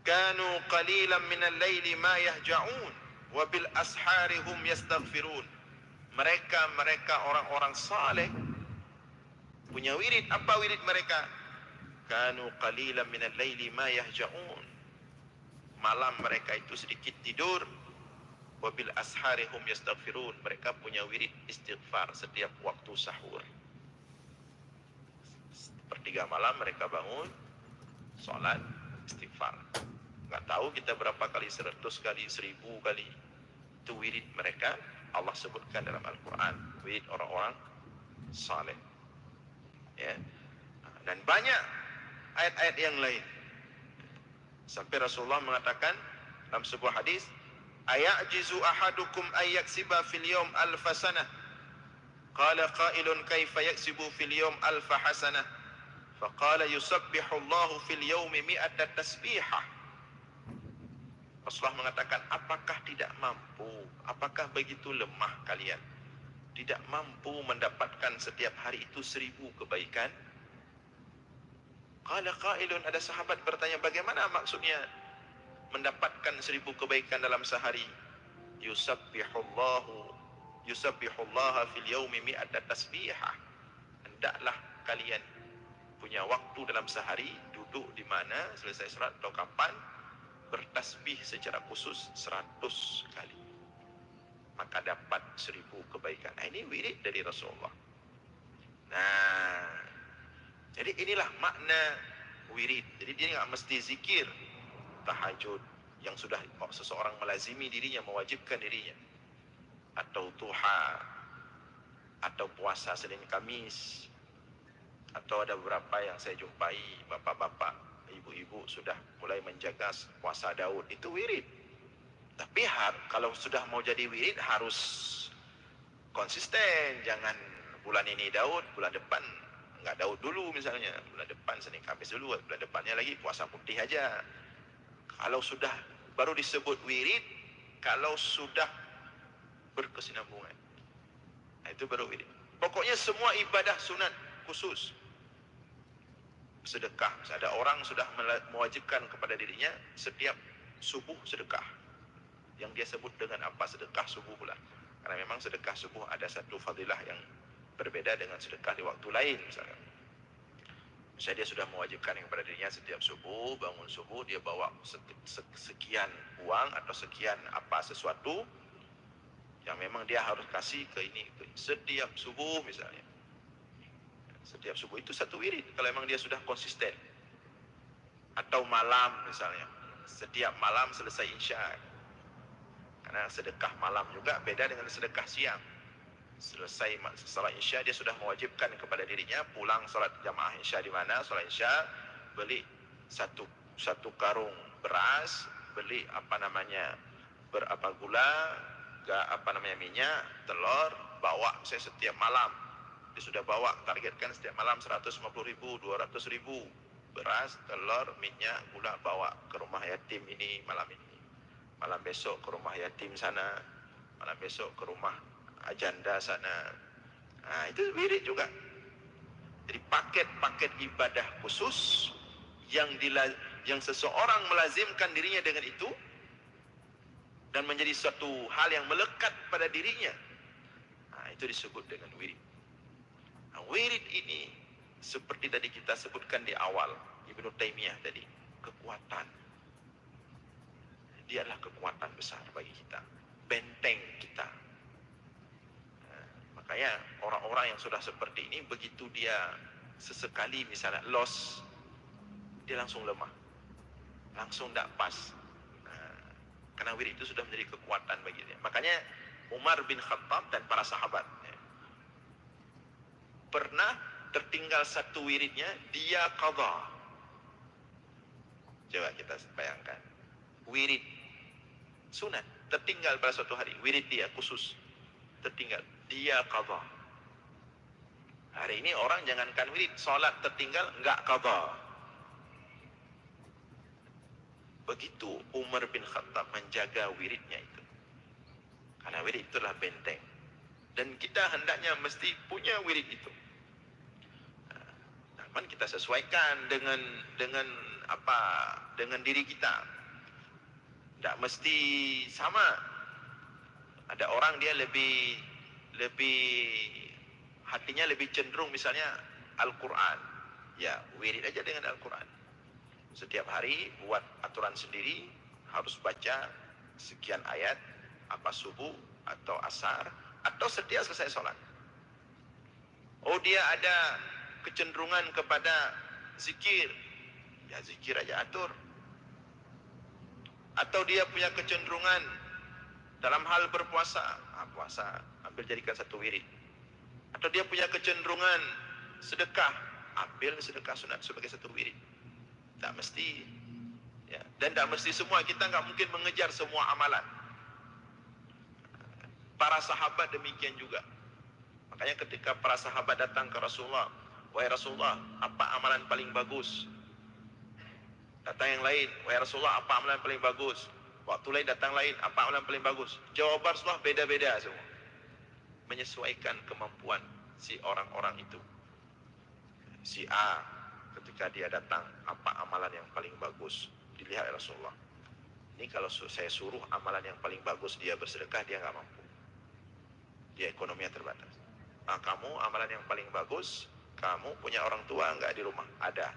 Kanu qalilan minal laili ma yahja'un, wa bil ashari hum yastaghfirun. Mereka orang-orang saleh punya wirid. Apa wirid mereka? Kanu qalilan minal laili ma yahja'un. Malam mereka itu sedikit tidur. Wa bil ashari hum yastaghfirun. Mereka punya wirid istighfar setiap waktu sahur. Sepertiga malam mereka bangun, salat, istighfar. Enggak tahu kita berapa kali, 100 kali, 1000 kali. Itu wirid mereka. Allah sebutkan dalam Al-Quran, wirid orang-orang saleh. Ya. Dan banyak ayat-ayat yang lain. Sampai Rasulullah mengatakan dalam sebuah hadis, ayajizu ahadukum ay yaksiba fil yawm alfa sanah. Qala qailun kaifa yaksibu fil yawm alfa hasanah. Faqala yusabbihu Allahu fil yawmi mi'ata tasbihah. Rasulullah mengatakan, apakah tidak mampu, apakah begitu lemah kalian, tidak mampu mendapatkan setiap hari itu 1000 kebaikan? Qala qailun, ada sahabat bertanya, bagaimana maksudnya mendapatkan 1000 kebaikan dalam sehari? Yusabbihullaha fil yawmi mi'ata tasbihah. Hendaklah kalian punya waktu dalam sehari, duduk di mana selesai salat atau kapan, bertasbih secara khusus 100 kali, maka dapat 1000 kebaikan. Nah, ini wirid dari Rasulullah. Nah, jadi inilah makna wirid. Jadi dia nggak mesti zikir tahajud yang sudah seseorang melazimi dirinya, mewajibkan dirinya, atau duha, atau puasa Senin Kamis, atau ada beberapa yang saya jumpai bapak-bapak, ibu-ibu sudah mulai menjaga puasa Daud, itu wirid. Tapi kalau sudah mau jadi wirid harus konsisten. Jangan bulan ini Daud, bulan depan nggak Daud dulu misalnya, bulan depan Senin Kamis dulu, bulan depannya lagi puasa putih aja. Kalau sudah baru disebut wirid kalau sudah berkesinambungan. Nah, itu baru wirid. Pokoknya semua ibadah sunat khusus. Sedekah, ada orang sudah mewajibkan kepada dirinya setiap subuh sedekah. Yang dia sebut dengan apa? Sedekah subuh pula. Karena memang sedekah subuh ada satu fadilah yang berbeda dengan sedekah di waktu lain misalnya. Misalnya dia sudah mewajibkan kepada dirinya setiap subuh, bangun subuh dia bawa sekian uang atau sekian apa sesuatu yang memang dia harus kasih ke ini setiap subuh misalnya. Setiap subuh itu satu wirid kalau memang dia sudah konsisten. Atau malam misalnya, setiap malam selesai Isya. Karena sedekah malam juga beda dengan sedekah siang. Selesai salat Isya dia sudah mewajibkan kepada dirinya pulang salat jamaah Isya di mana? Salat Isya, beli satu karung beras, beli berapa gula, minyak, telur, bawa saya setiap malam. Dia sudah bawa, targetkan setiap malam 150.000, 200.000 beras, telur, minyak, gula, bawa ke rumah yatim ini malam ini. Malam besok ke rumah yatim sana, malam besok ke rumah janda sana. Nah, itu wirid juga. Jadi paket-paket ibadah khusus yang seseorang melazimkan dirinya dengan itu dan menjadi suatu hal yang melekat pada dirinya. Nah, itu disebut dengan wirid. Nah, wirid ini seperti tadi kita sebutkan di awal Ibnu Taimiyah tadi, kekuatan. Dia adalah kekuatan besar bagi kita, benteng kita. Nah, makanya orang-orang yang sudah seperti ini, begitu dia sesekali misalnya loss, dia langsung lemah, langsung tidak pas. Nah, karena wirid itu sudah menjadi kekuatan bagi dia. Makanya Umar bin Khattab dan para sahabat pernah tertinggal satu wiridnya, dia qadha. Coba kita bayangkan, wirid sunat tertinggal pada suatu hari, wirid dia khusus tertinggal, dia qadha. Hari ini orang jangankan wirid, salat tertinggal enggak qadha. Begitu Umar bin Khattab menjaga wiridnya itu, karena wirid itu adalah benteng. Dan kita hendaknya mesti punya wirid itu. Namun kita sesuaikan dengan diri kita. Tidak mesti sama. Ada orang dia lebih hatinya lebih cenderung misalnya Al-Quran. Ya, wirid aja dengan Al-Quran. Setiap hari buat aturan sendiri, harus baca sekian ayat, apa subuh atau asar, atau setiap selesai sholat. Oh, dia ada kecenderungan kepada zikir, ya zikir aja atur. Atau dia punya kecenderungan dalam hal berpuasa, puasa ambil jadikan satu wirid. Atau dia punya kecenderungan sedekah, ambil sedekah sunat sebagai satu wirid. Tak mesti, ya. Dan tak mesti semua, kita nggak mungkin mengejar semua amalan. Para sahabat demikian juga. Makanya ketika para sahabat datang ke Rasulullah, wahai Rasulullah, apa amalan paling bagus? Datang yang lain, wahai Rasulullah, apa amalan paling bagus? Waktu lain datang lain, apa amalan paling bagus? Jawaban Rasulullah beda-beda semua. Menyesuaikan kemampuan si orang-orang itu. Si A, ketika dia datang, apa amalan yang paling bagus? Dilihat Rasulullah. Ini kalau saya suruh amalan yang paling bagus dia bersedekah, dia nggak mampu. Dia ekonominya terbatas. Nah, kamu amalan yang paling bagus, kamu punya orang tua nggak di rumah? Ada.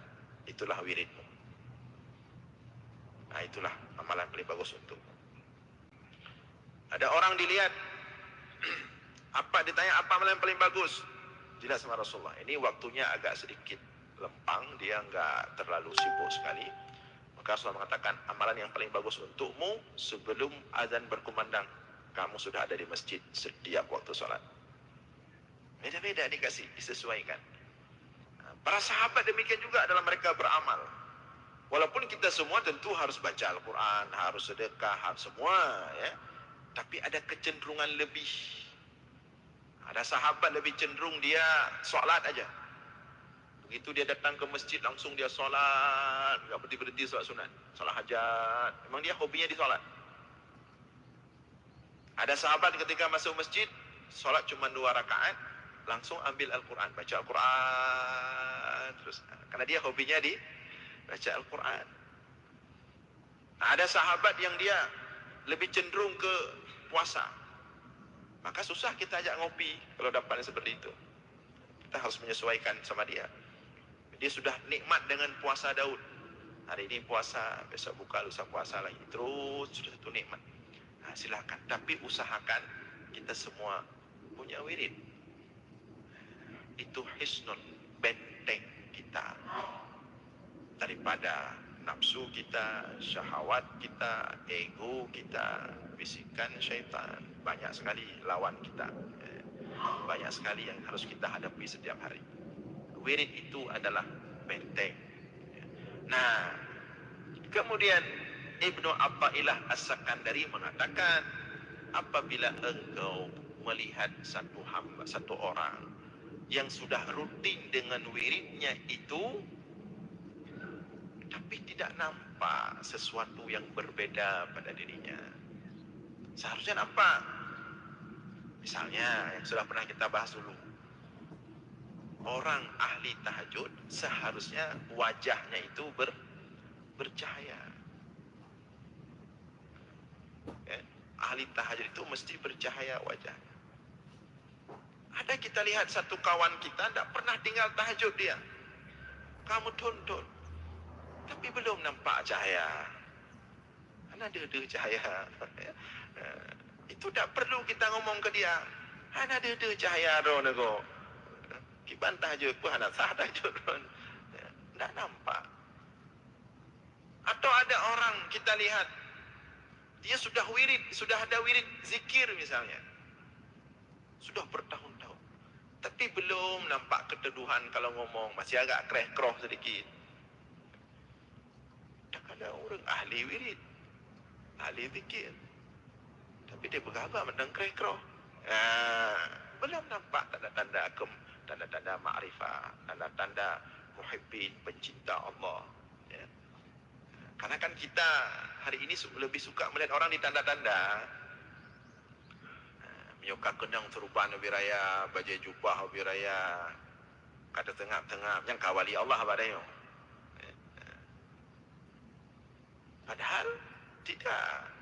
Itulah wiridmu. Nah, itulah amalan paling bagus untukmu. Ada orang dilihat, ditanya apa amalan yang paling bagus? Jelas sama Rasulullah. Ini waktunya agak sedikit lempang, dia nggak terlalu sibuk sekali. Maka Rasulullah mengatakan, amalan yang paling bagus untukmu sebelum azan berkumandang, kamu sudah ada di masjid setiap waktu sholat. Beda-beda dikasih, disesuaikan. Para sahabat demikian juga dalam mereka beramal. Walaupun kita semua tentu harus baca Al-Quran, harus sedekah, harus semua, ya. Tapi ada kecenderungan lebih. Ada sahabat lebih cenderung dia sholat aja. Begitu dia datang ke masjid, langsung dia sholat, nggak berhenti-berhenti sholat sunat, sholat hajat. Memang dia hobinya di sholat. Ada sahabat ketika masuk masjid, sholat cuma 2 rakaat, langsung ambil Al-Quran, baca Al-Quran terus. Karena dia hobinya di baca Al-Quran. Nah, ada sahabat yang dia lebih cenderung ke puasa. Maka susah kita ajak ngopi kalau dapatnya seperti itu. Kita harus menyesuaikan sama dia. Dia sudah nikmat dengan puasa Daud. Hari ini puasa, besok buka, lusa puasa lagi. Terus sudah satu nikmat. Nah, silakan. Tapi usahakan kita semua punya wirid. Itu hisnun, benteng kita. Daripada nafsu kita, syahwat kita, ego kita, bisikan syaitan. Banyak sekali lawan kita. Banyak sekali yang harus kita hadapi setiap hari. Wirid itu adalah benteng. Nah, kemudian Ibnu Athaillah As-Sakandari mengatakan, apabila engkau melihat satu hamba, satu orang yang sudah rutin dengan wiridnya itu, tapi tidak nampak sesuatu yang berbeda pada dirinya, seharusnya nampak. Misalnya yang sudah pernah kita bahas dulu, orang ahli tahajud seharusnya wajahnya itu bercahaya. Ahli tahajud itu mesti bercahaya wajahnya. Ada kita lihat satu kawan kita tidak pernah tinggal tahajud dia, kamu tuntut, tapi belum nampak cahaya. Karena ada cahaya. Itu tak perlu kita ngomong ke dia. Hana ada cahaya ro nego. Kiban tahajud pun hana sah tahajud ron. Tak nampak. Atau ada orang kita lihat dia sudah wirid, sudah ada wirid zikir misalnya. Sudah bertahun-tahun. Tapi belum nampak keteduhan kalau ngomong, masih agak kreh-kroh sedikit. Tak ada orang ahli wirid, ahli zikir, tapi dia bergabah mendeng kreh-kroh. Belum nampak tanda-tanda tanda-tanda ma'rifah, tanda-tanda muhibbin, pencinta Allah. Ya. Karena kan kita hari ini lebih suka melihat orang di tanda-tanda. Menyuka kendang teruban lebih raya, baju jubah lebih raya, kata tengah-tengah, yang kawali Allah abadanya. Padahal tidak.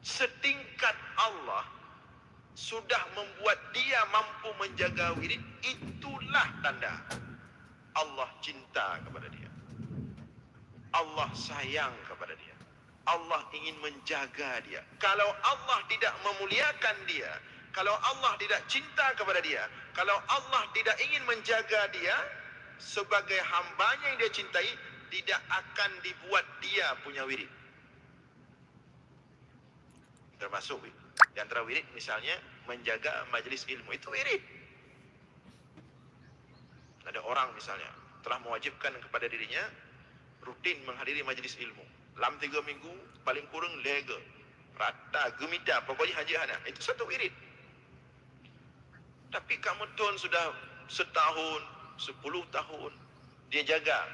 Setingkat Allah sudah membuat dia mampu menjaga wirid, itulah tanda Allah cinta kepada dia. Allah sayang kepada dia. Allah ingin menjaga dia. Kalau Allah tidak memuliakan dia, kalau Allah tidak cinta kepada dia, kalau Allah tidak ingin menjaga dia sebagai hambanya yang dia cintai, tidak akan dibuat dia punya wirid. Termasuk di antara wirid misalnya menjaga majelis ilmu, itu wirid. Ada orang misalnya telah mewajibkan kepada dirinya rutin menghadiri majelis ilmu. Dalam 3 minggu paling kurang lega. rata, gemita, pokoknya haji hana. Itu satu wirid. Tapi kamu tuan sudah setahun, 10 tahun, dia jaga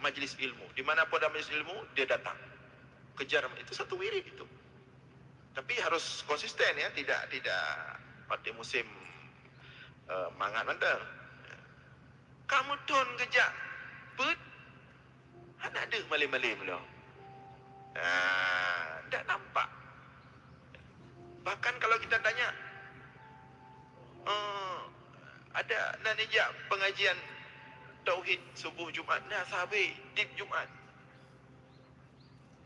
majlis ilmu. Di mana pun ada majlis ilmu, dia datang. Kejar, itu satu wirid itu. Tapi harus konsisten ya, tidak pada musim mangat mantap. Kamu tuan kejap, put, anak ada malem-malem lah. Tak nampak. Bahkan kalau kita tanya, ada nanijak pengajian Tauhid subuh Jumaat, nah sahabat, tip Jumaat.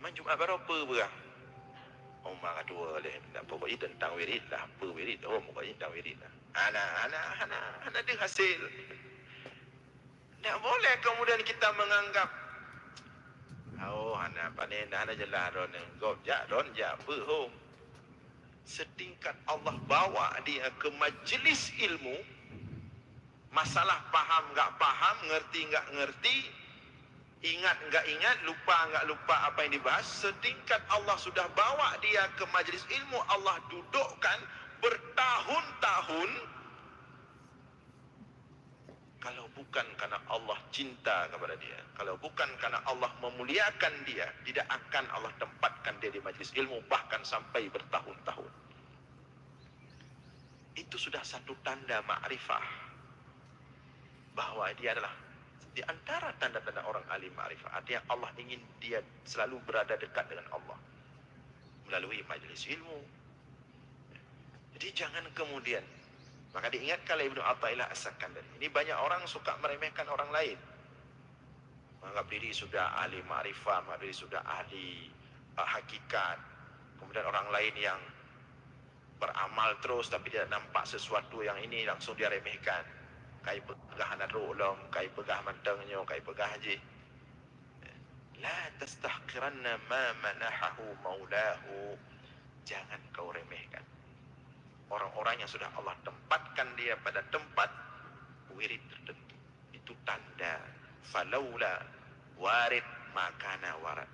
Man Jumaat berapa berang? Oh, maka dua leh. Tak pokoknya tentang wirid lah. Apa wirid? Oh, pokoknya tentang wirid lah. Anak ada hasil. Tak boleh kemudian kita menganggap, oh, anak panen dah ada jelah ron. Gop jak ron jak berhom. Setingkat Allah bawa dia ke majlis ilmu, masalah faham enggak faham, ngerti enggak ngerti, ingat enggak ingat, lupa enggak lupa apa yang dibahas, setingkat Allah sudah bawa dia ke majlis ilmu, Allah dudukkan bertahun-tahun. Kalau bukan karena Allah cinta kepada dia, kalau bukan karena Allah memuliakan dia, tidak akan Allah tempatkan dia di majlis ilmu bahkan sampai bertahun-tahun. Itu sudah satu tanda ma'rifah bahwa dia adalah di antara tanda-tanda orang alim ma'rifah. Artinya Allah ingin dia selalu berada dekat dengan Allah melalui majlis ilmu. Jadi jangan kemudian, maka diingatkan oleh Ibnu Athaillah As-Sakandari. Ini banyak orang suka meremehkan orang lain. Menganggap diri sudah ahli ma'rifah, menganggap diri sudah ahli hakikat. Kemudian orang lain yang beramal terus tapi tidak nampak sesuatu yang ini, langsung dia remehkan. Kai pegah naruk long, kai pegah mantangnya, kai pegah haji. La tastahqiranna ma manahahu maulahu. Jangan kau remehkan orang-orang yang sudah Allah tempatkan dia pada tempat wirid tertentu. Itu tanda falaula warid makana warad.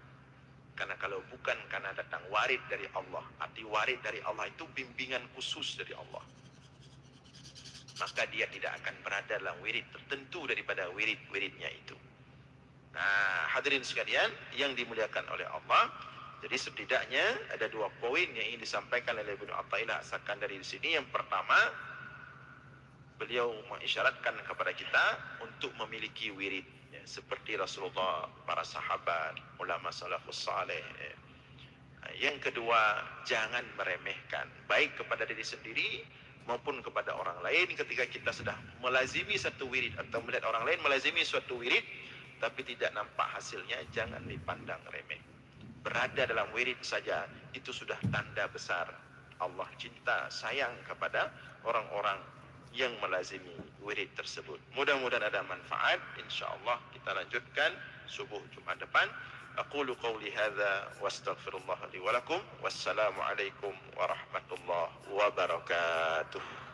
Karena kalau bukan karena datang warid dari Allah, arti warid dari Allah itu bimbingan khusus dari Allah, maka dia tidak akan berada dalam wirid tertentu daripada wirid-wiridnya itu. Nah, hadirin sekalian yang dimuliakan oleh Allah, jadi setidaknya ada 2 poin yang ingin disampaikan oleh Ibnu Athaillah As-Sakandari di sini. Yang pertama, beliau mengisyaratkan kepada kita untuk memiliki wirid, ya, seperti Rasulullah, para sahabat, ulama salafus saleh. Yang kedua, jangan meremehkan baik kepada diri sendiri maupun kepada orang lain. Ketika kita sudah melazimi satu wirid atau melihat orang lain melazimi suatu wirid tapi tidak nampak hasilnya, jangan dipandang remeh. Berada dalam wirid saja itu sudah tanda besar Allah cinta sayang kepada orang-orang yang melazimi wirid tersebut. Mudah-mudahan ada manfaat. InsyaAllah kita lanjutkan subuh Jumat depan. Aqulu qawli hadza wa astaghfirullah li wa lakum. Wassalamualaikum warahmatullahi wabarakatuh.